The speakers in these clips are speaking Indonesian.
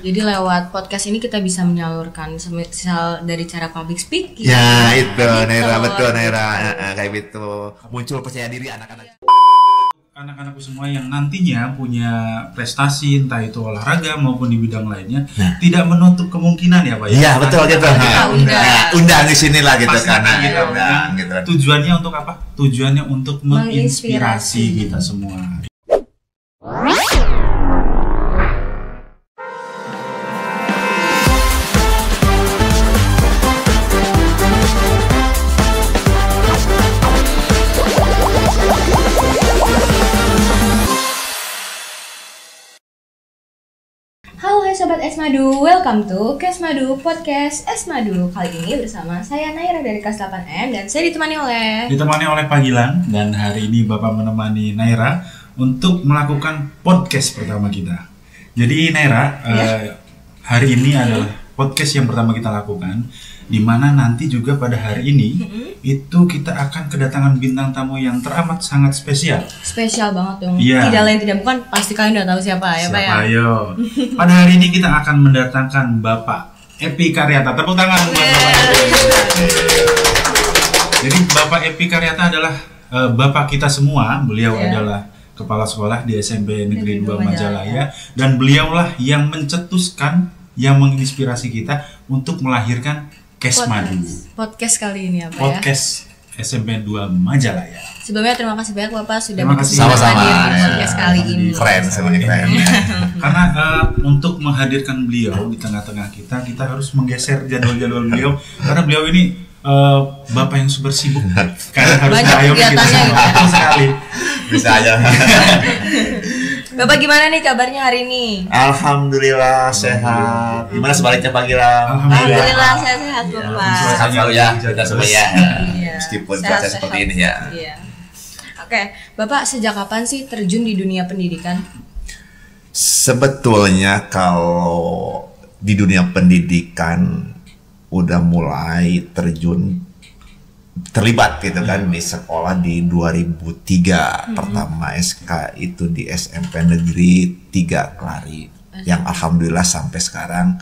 Jadi lewat podcast ini kita bisa menyalurkan semisal dari cara public speaking. Ya itu gitu. Naira, betul Naira. Kayak gitu. Muncul percaya diri anak-anak. Anak-anakku semua yang nantinya punya prestasi entah itu olahraga maupun di bidang lainnya, tidak menutup kemungkinan ya Pak ya. Iya betul gitu. Undang di sini lah gitu Pasti karena kita undang. gitu. Tujuannya untuk apa? Tujuannya untuk menginspirasi kita semua. Halo hai Sobat Esmadu, welcome to Kesmadu Podcast Esmadu. Kali ini bersama saya Naira dari kelas 8M dan saya ditemani oleh Pak Gilang, dan hari ini Bapak menemani Naira untuk melakukan podcast pertama kita. Jadi Naira, hari ini adalah podcast yang pertama kita lakukan, di mana nanti juga pada hari ini itu kita akan kedatangan bintang tamu yang teramat sangat spesial. Spesial banget dong. Iya. Tidak lain tidak bukan, pasti kalian udah tahu siapa ya Pak ya. Ayo. Pada hari ini kita akan mendatangkan Bapak Epi Karyata. Tepuk tangan buat Bapak Epi. Jadi Bapak Epi Karyata adalah bapak kita semua. Beliau adalah kepala sekolah di SMP Negeri 2 Majalaya, dan beliaulah yang mencetuskan, yang menginspirasi kita untuk melahirkan Kesmadu. Podcast kali ini apa ya? Podcast SMP 2 Majalaya. Sebelumnya terima kasih banyak Bapak sudah Terima kasih. berkenan Sama-sama, hadir di ya. podcast kali ini. Keren, semuanya keren. Karena untuk menghadirkan beliau di tengah-tengah kita harus menggeser jadwal-jadwal beliau, karena beliau ini bapak yang super sibuk, karena harus banyak ngayomi kegiatannya gitu. Betul sekali. Bisa aja. Bapak gimana nih kabarnya hari ini? Alhamdulillah sehat. Gimana sebaliknya Pak Gilang? Alhamdulillah saya sehat Bapak. Sehat selalu ya kita semua ya. Iya. Meskipun Sehat, cuaca sehat. seperti ini ya. Iya. Oke, Bapak sejak kapan sih terjun di dunia pendidikan? Sebetulnya kalau di dunia pendidikan udah mulai terlibat gitu kan di sekolah di 2003. Pertama SK itu di SMP Negeri 3 Kelari, yang alhamdulillah sampai sekarang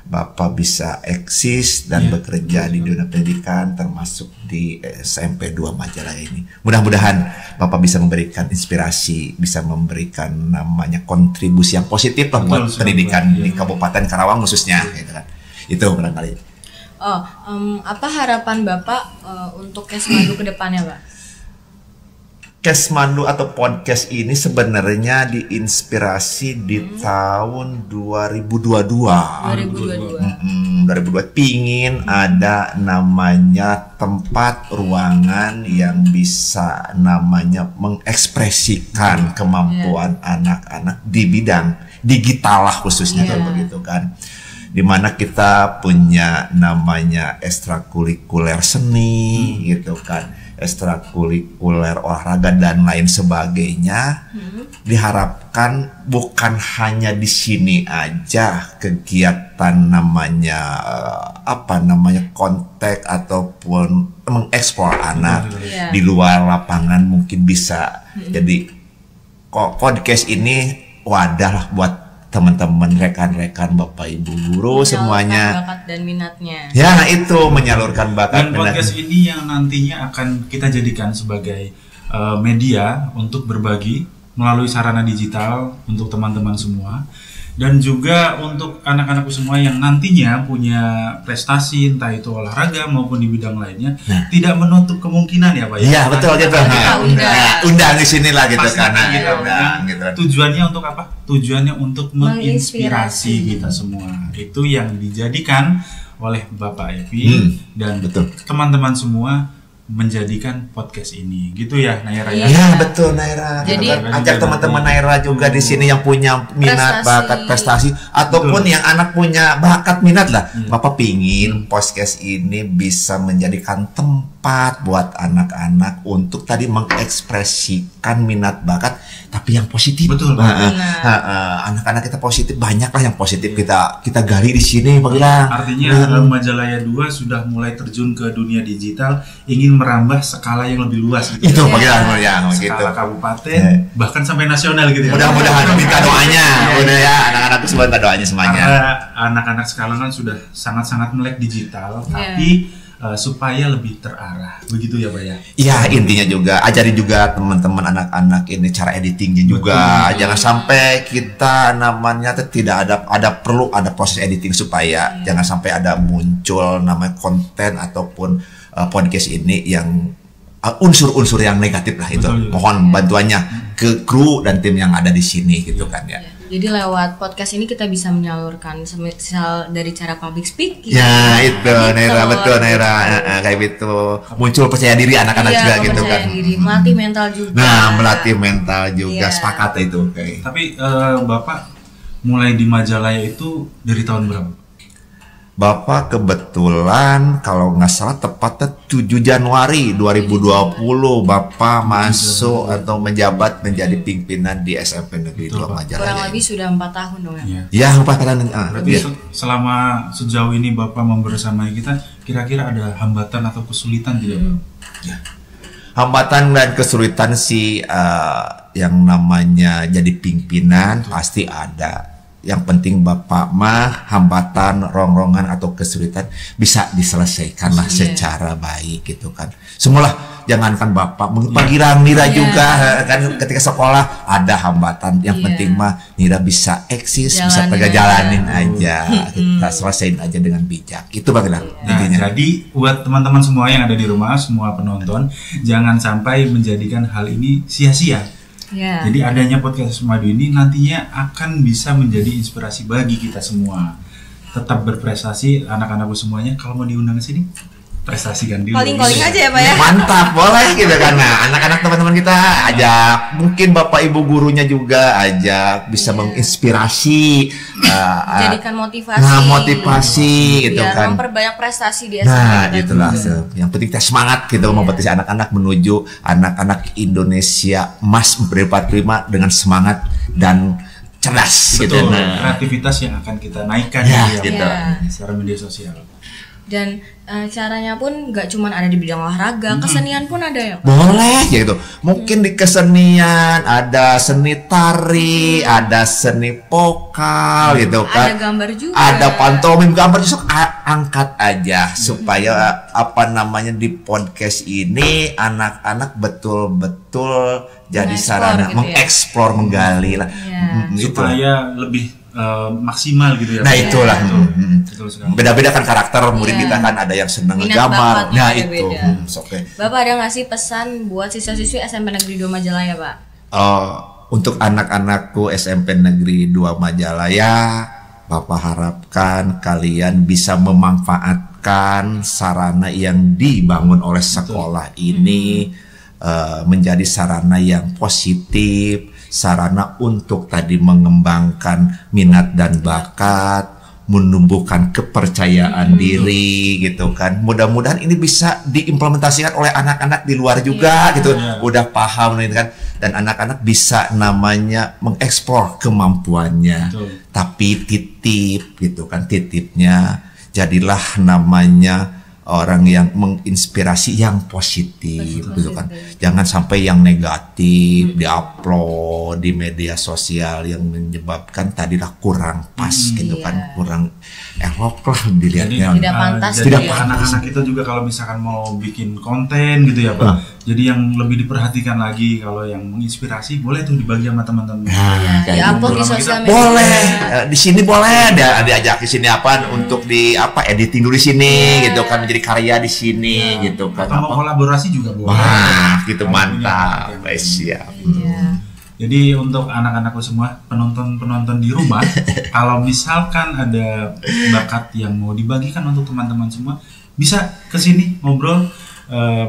Bapak bisa eksis dan bekerja di dunia pendidikan, termasuk di SMP 2 Majalaya ini. Mudah-mudahan Bapak bisa memberikan inspirasi, bisa memberikan namanya kontribusi yang positif lah buat pendidikan di Kabupaten Karawang khususnya gitu kan. Itu barangkali. Apa harapan Bapak untuk Kesmadu ke depannya, Pak? Kesmadu atau podcast ini sebenarnya diinspirasi di tahun 2022. 2022 pingin ada namanya tempat ruangan yang bisa namanya mengekspresikan kemampuan anak-anak di bidang digital lah khususnya kalau begitu kan. Dimana kita punya namanya ekstrakurikuler seni gitu kan, ekstrakurikuler olahraga dan lain sebagainya. Diharapkan bukan hanya di sini aja kegiatan namanya kontak ataupun mengeksplor anak di luar lapangan mungkin bisa. Jadi podcast ini wadah lah buat teman-teman, rekan-rekan, Bapak Ibu guru semuanya. Bakat dan minatnya. Ya, itu menyalurkan bakat dan podcast ini yang nantinya akan kita jadikan sebagai media untuk berbagi melalui sarana digital untuk teman-teman semua, dan juga untuk anak-anakku semua yang nantinya punya prestasi entah itu olahraga maupun di bidang lainnya, tidak menutup kemungkinan ya Pak ya. Iya betul gitu. Undang di sini lah gitu Pasti karena kita undang. gitu. Tujuannya untuk apa? Tujuannya untuk menginspirasi kita semua. Itu yang dijadikan oleh Bapak Epi dan teman-teman semua menjadikan podcast ini, gitu ya Naira ya. Iya betul Naira. Jadi ajak teman-teman Naira juga di sini yang punya minat, bakat, prestasi, ataupun yang anak punya bakat minat lah. Bapak pingin podcast ini bisa menjadikan tempat tempat buat anak-anak untuk tadi mengekspresikan minat bakat tapi yang positif. Betul. Anak-anak kita positif, banyak lah yang positif kita gali di sini Pak Gilang. Artinya Majalaya 2 sudah mulai terjun ke dunia digital, ingin merambah skala yang lebih luas gitu. Itu Pak Gilang gitu. Skala kabupaten bahkan sampai nasional gitu ya. Mudah-mudahan minta doanya. Udah ya anak-anak semua minta doanya semuanya. Karena anak-anak sekarang kan sudah sangat-sangat melek digital, tapi supaya lebih terarah, begitu ya Pak ya? Iya, intinya juga ajari juga teman-teman anak-anak ini cara editingnya juga. Betul. Jangan sampai kita namanya tidak perlu ada proses editing supaya jangan sampai ada muncul namanya konten ataupun podcast ini yang unsur-unsur yang negatif lah itu. Betul. Mohon bantuannya ke kru dan tim yang ada di sini gitu kan ya. Jadi lewat podcast ini kita bisa menyalurkan semisal dari cara public speaking. Ya itu, Naira, betul gitu. Naira, kayak gitu. Muncul percaya diri anak-anak juga gitu kan. Percaya diri, melatih mental juga. Nah, melatih mental juga, Iya. sepakat itu. Kayak. Tapi Bapak mulai di Majalaya itu dari tahun berapa? Bapak kebetulan kalau nggak salah tepatnya 7 Januari 2020 Bapak masuk atau menjabat menjadi pimpinan di SMP Negeri 2 Betul, Pak. Majalaya. Kurang lebih sudah 4 tahun dong ya. Iya. Ya, Pak Kanan. Berarti selama sejauh ini Bapak membersamai kita, kira-kira ada hambatan atau kesulitan tidak Pak? Hambatan dan kesulitan sih yang namanya jadi pimpinan pasti ada. Yang penting Bapak mah hambatan, rongrongan atau kesulitan bisa diselesaikan lah secara baik gitu kan. Semualah jangankan Bapak, mungkin Pak Gilang, Nira juga kan ketika sekolah ada hambatan. Yang penting mah Nira bisa eksis, bisa jalanin aja. Kita selesaiin aja dengan bijak. Itu Pak Gilang intinya. Jadi buat teman-teman semua yang ada di rumah, semua penonton, jangan sampai menjadikan hal ini sia-sia. Ya. Jadi adanya podcast Madu ini nantinya akan bisa menjadi inspirasi bagi kita semua. Tetap berprestasi anak-anakku semuanya. Kalau mau diundang ke sini, prestasikan dulu. Calling aja ya Pak ya. Mantap, boleh gitu kan. Nah, anak-anak teman-teman kita ajak, mungkin Bapak Ibu gurunya juga ajak, bisa menginspirasi, Jadikan motivasi. Nah, motivasi gitu biar kan. memperbanyak prestasi di SMP. Nah, kita itulah. juga. Yang penting kita semangat gitu memotivasi anak-anak menuju anak-anak Indonesia emas berprima dengan semangat dan cerdas gitu. Betul, Nah, kreativitas yang akan kita naikkan Ya, gitu gitu. secara media sosial. Dan caranya pun nggak cuma ada di bidang olahraga, kesenian pun ada ya. boleh ya gitu. Mungkin di kesenian ada seni tari, ada seni vokal gitu kan. Ada gambar juga. Ada pantomim, gambar justru angkat aja supaya apa namanya di podcast ini anak-anak betul-betul jadi Mengeksplor sarana gitu ya. mengeksplor, menggali lah. Itu. Supaya lebih maksimal gitu ya. Nah, itulah. Betul sekali. Beda-beda kan karakter murid kita kan, ada yang seneng Minat ngegambar. bakatnya Nah, beda-beda. itu. Oke. Bapak ada nggak sih pesan buat siswa-siswi SMP Negeri 2 Majalaya Pak? Untuk anak-anakku SMP Negeri 2 Majalaya, Bapak harapkan kalian bisa memanfaatkan sarana yang dibangun oleh sekolah ini menjadi sarana yang positif, sarana untuk tadi mengembangkan minat dan bakat, menumbuhkan kepercayaan diri gitu kan. Mudah-mudahan ini bisa diimplementasikan oleh anak-anak di luar juga gitu. Udah paham nih kan, dan anak-anak bisa namanya mengeksplor kemampuannya. Betul. Tapi titip gitu kan, titipnya jadilah namanya orang yang menginspirasi yang positif gitu kan. Jangan sampai yang negatif diupload di media sosial yang menyebabkan tadilah kurang pas gitu kan, kurang elok lah dilihatnya. Tidak pantas Jadi Tidak pantas. anak-anak itu juga kalau misalkan mau bikin konten gitu ya Pak. Jadi yang lebih diperhatikan lagi, kalau yang menginspirasi boleh tuh dibagi sama teman-teman. Nah, kayak Di-upload di gitu. sosial media. boleh di sini boleh diajak di sini apa untuk di apa editing dulu di sini gitu kan, menjadi karya di sini gitu kan. Atau mau Apa? kolaborasi juga boleh. Wah, gitu Kalau mantap. punya Siap. Iya. Jadi untuk anak-anakku semua, penonton-penonton di rumah, kalau misalkan ada bakat yang mau dibagikan untuk teman-teman semua, bisa ke sini ngobrol.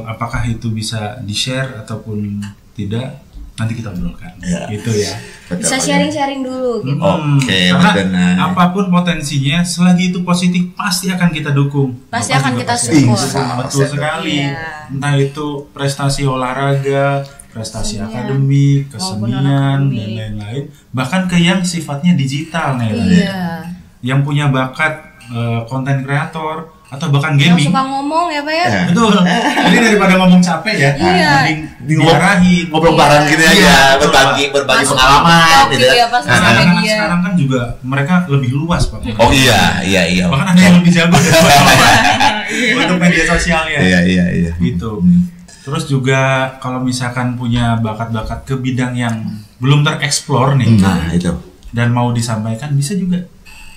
Apakah itu bisa di-share ataupun tidak, nanti kita obrolkan. Ya. Gitu ya. Bisa sharing-sharing dulu gitu. Oke, Karena benar. apapun potensinya, selagi itu positif pasti akan kita dukung. Pasti Bapak akan juga kita pasti support. akan dukung. Betul sekali. Iya. Entah itu prestasi olahraga, prestasi Kesenian, akademik, maupun kesenian non-akademik. dan lain-lain. Bahkan ke yang sifatnya digital nih. Iya. Yang punya bakat konten kreator atau bahkan Yang gaming. suka ngomong ya Pak ya. Ya. Betul. Jadi daripada ngomong capek ya, Iya. mending Ngobrol- diarahin. Ngobrol bareng gini aja, Iya, berbagi Masuk pengalaman TikTok gitu gitu ya, pas Nah, sama anak-anak media. sekarang kan juga mereka lebih luas Pak. Oh iya. Bahkan ada yang lebih jago daripada untuk media sosialnya. Iya. Gitu. Terus juga kalau misalkan punya bakat-bakat ke bidang yang belum tereksplor nih Nah, itu. dan mau disampaikan, bisa juga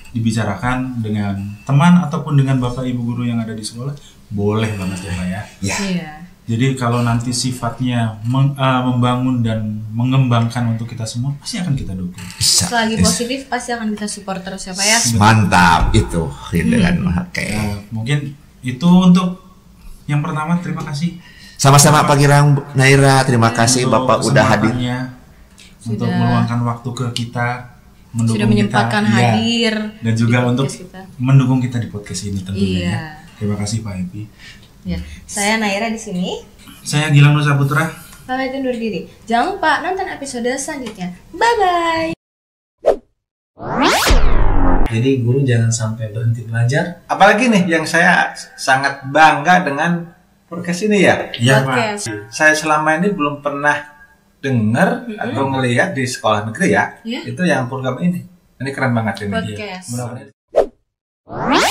dibicarakan dengan teman ataupun dengan bapak ibu guru yang ada di sekolah, boleh banget ya Pak ya. Ya. Iya. Jadi kalau nanti sifatnya membangun dan mengembangkan untuk kita semua, pasti akan kita dukung. Bisa. Selagi positif pasti akan kita support terus ya Pak ya. Mantap itu gitu kan. Oke. Nah, mungkin itu untuk yang pertama. Terima kasih Sama-sama Pak Girang, Naira, terima kasih untuk Bapak udah hadir. kesempatannya, untuk Sudah. meluangkan waktu ke kita, mendukung Sudah menyempatkan kita, iya. hadir Dan juga di untuk podcast kita. mendukung kita di podcast ini tentunya. Iya. Ya. Terima kasih Pak Epi. Ya, saya Naira di sini. Saya Gilang Nusa Putra. Pamit undur diri. Jangan lupa nonton episode selanjutnya. Bye bye. Jadi guru jangan sampai berhenti belajar. Apalagi nih yang saya sangat bangga dengan podcast ini ya. Iya Pak. Podcast. Saya selama ini belum pernah dengar atau ngelihat di sekolah negeri ya. Iya. Itu yang program ini. Ini keren banget ini. Podcast. Mudah-mudahan